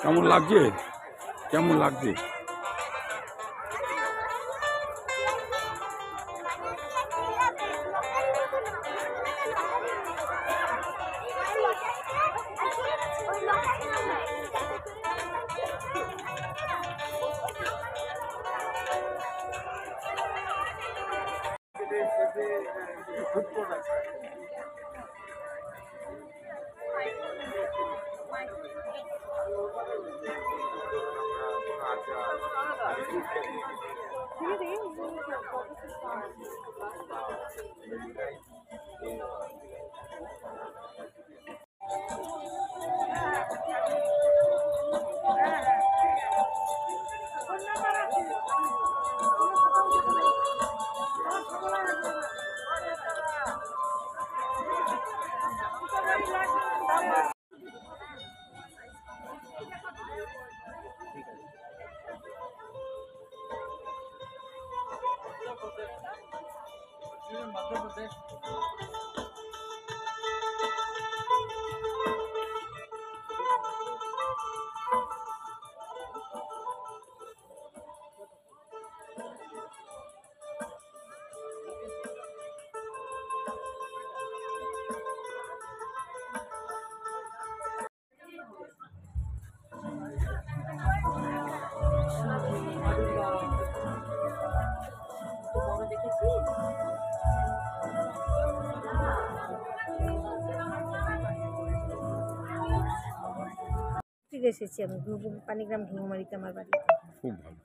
কেমন লাগছে? কেমন লাগছে? এসেছি আমি পানিগ্রাম ঢেঙ্গুমারিতে আমার বাড়ি। খুব ভালো।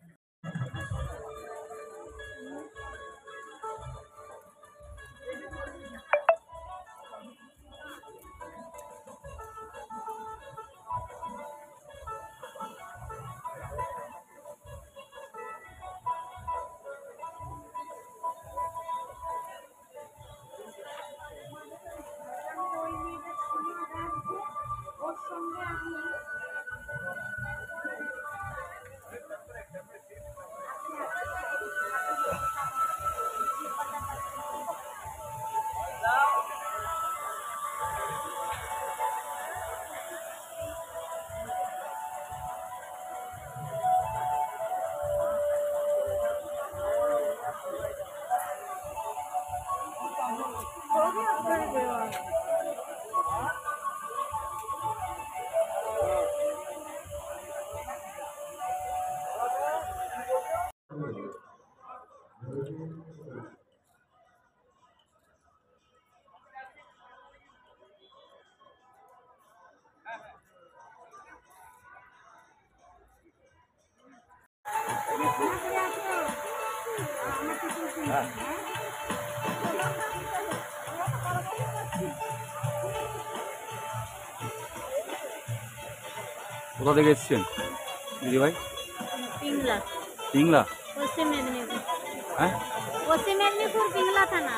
কোথা থেকে এসেছেন দিদি ভাই? পিংলা। পিংলা? পশ্চিম মেদিনীপুর। হ্যাঁ, পশ্চিম মেদিনীপুর পিংলা থানা।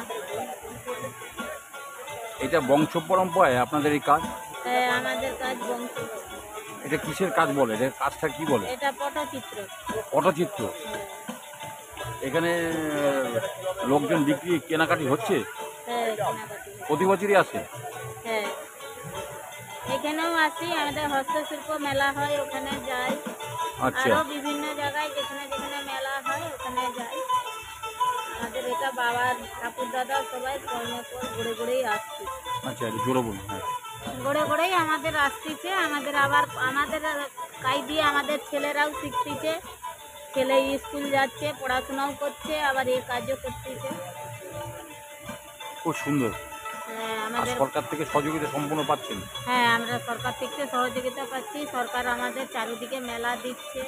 এটা বংশ পরম্পরায় আপনাদের এই কাজ? হ্যাঁ, আমাদের কাজ বংশ। এটা কিসের কাজ বলে? এটা কাজটা কি বলে? এটা পটচিত্র। পটচিত্র। এখানে লোকজন বিক্রি কেনাকাটি হচ্ছে? হ্যাঁ, কেনাকাটি। প্রতি বছরই আসে? হ্যাঁ, এখানেও আসি, আমাদের হস্তশিল্প মেলা হয় ওখানে যাই। আচ্ছা, আরো বিভিন্ন জায়গায় যেখানে যেখানে মেলা হয় ওখানে যাই। আমাদের এটা বাবার ঠাকুর দাদা সবাই কর্মপর ঘুরে ঘুরেই আসছে। আচ্ছা, জোরে বলুন। হ্যাঁ, ঘুরে ঘুরেই আমাদের আসতেছে। আমাদের আবার আমাদের কাজ দিয়ে আমাদের ছেলেরাও শিখতেছে। ছেলে স্কুল যাচ্ছে, পড়াশোনাও করছে, আবার এই কাজও করতেছে। খুব সুন্দর। হ্যাঁ, আর আমাদের সরকার থেকে সহযোগিতা সম্পূর্ণ পাচ্ছেন? হ্যাঁ, আমরা সরকার থেকে সহযোগিতা পাচ্ছি। সরকার আমাদের চারিদিকে মেলা দিচ্ছে,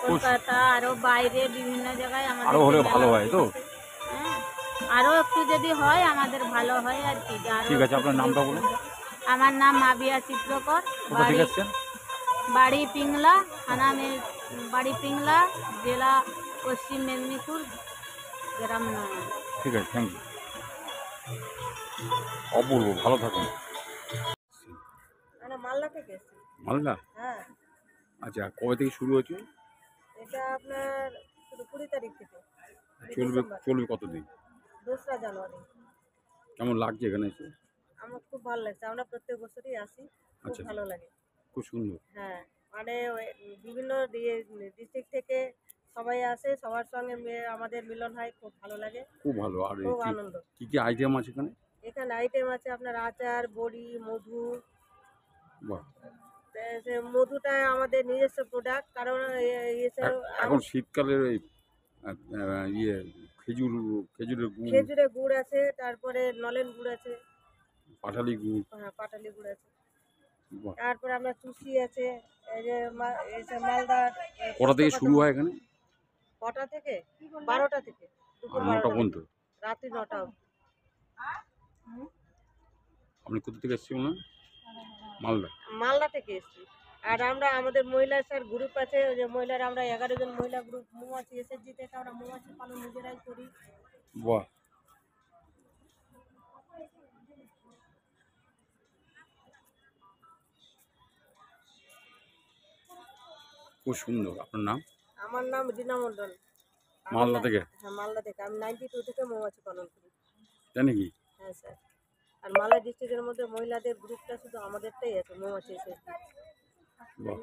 কলকাতা আরো বাইরে বিভিন্ন জায়গায় আমাদের আরো হলে ভালো হয় তো? হ্যাঁ, আরো একটু যদি হয় আমাদের ভালো হয় আর কি। ঠিক আছে, আপনার নামটা বলুন। আমার নাম মাবিয়া চিত্রকর। কোথা থেকে এসেছেন? বাড়ি পিংলা, থানা বাড়ি পিংলা, জেলা পশ্চিম মেদিনীপুর, গ্রাম নয়। ঠিক আছে, থ্যাংক ইউ। অপূর্ব, ভালো থাকুন। আমরা মালদা থেকে এসেছি। মালদা? হ্যাঁ, আচ্ছা, কবে থেকে শুরু হয়েছে? এটা আপনার 20 তারিখ থেকে চলবে চলবে কতদিন? 2রা জানুয়ারি। কেমন লাগছে এখানে এসে? আমার খুব ভালো লাগছে, আমরা প্রত্যেক বছরই আসি, খুব আচ্ছা। ভালো লাগে। খুব সুন্দর। হ্যাঁ, মানে বিভিন্ন ডিস্ট্রিক্ট থেকে সবাই আসে, সবার সঙ্গে আমাদের মিলন হয়, খুব ভালো লাগে, খুব ভালো। আর খুব আনন্দ। কি কি আইটেম আছে এখানে? এখানে আইটেম আছে আপনার আচার, বড়ি, মধু। বাহ। সে মধুটা আমাদের নিজস্ব প্রোডাক্ট, কারণ এখন শীতকালের এই ইয়ে খেজুরের গুড়, খেজুরের গুড় আছে, তারপরে নলেন গুড় আছে, পাটালি গুড়। হ্যাঁ পাটালি গুড় আছে, বাহ। তারপরে আপনার চুষি আছে, এই যে মালদার। কটা থেকে শুরু হয় এখানে? কটা থেকে? 12টা থেকে, দুপুর 9টা 12টা পর্যন্ত। রাত্রি 9টা অবধি। আপনি কোথা থেকে এসেছেন না? মালদা। মালদা থেকে এসেছি। আর আমরা আমাদের মহিলা স্যার গ্রুপ আছে, ওই যে মহিলারা আমরা 11 জন মহিলা গ্রুপ মৌমাছি এসএসজি থেকে আমরা মৌমাছি পালন নিজেরাই করি। বাহ। খুব সুন্দর। আপনার নাম? আমার নাম রিনা মণ্ডল। মালদা থেকে? হ্যাঁ মালদা থেকে, আমি 92 থেকে মৌমাছি পালন করি। তাই নাকি? হ্যাঁ স্যার। আর মালদা ডিস্ট্রিক্টের মধ্যে মহিলাদের গ্রুপটা শুধু আমাদেরটাই আছে, মৌমাছি এসএসজি। বাহ।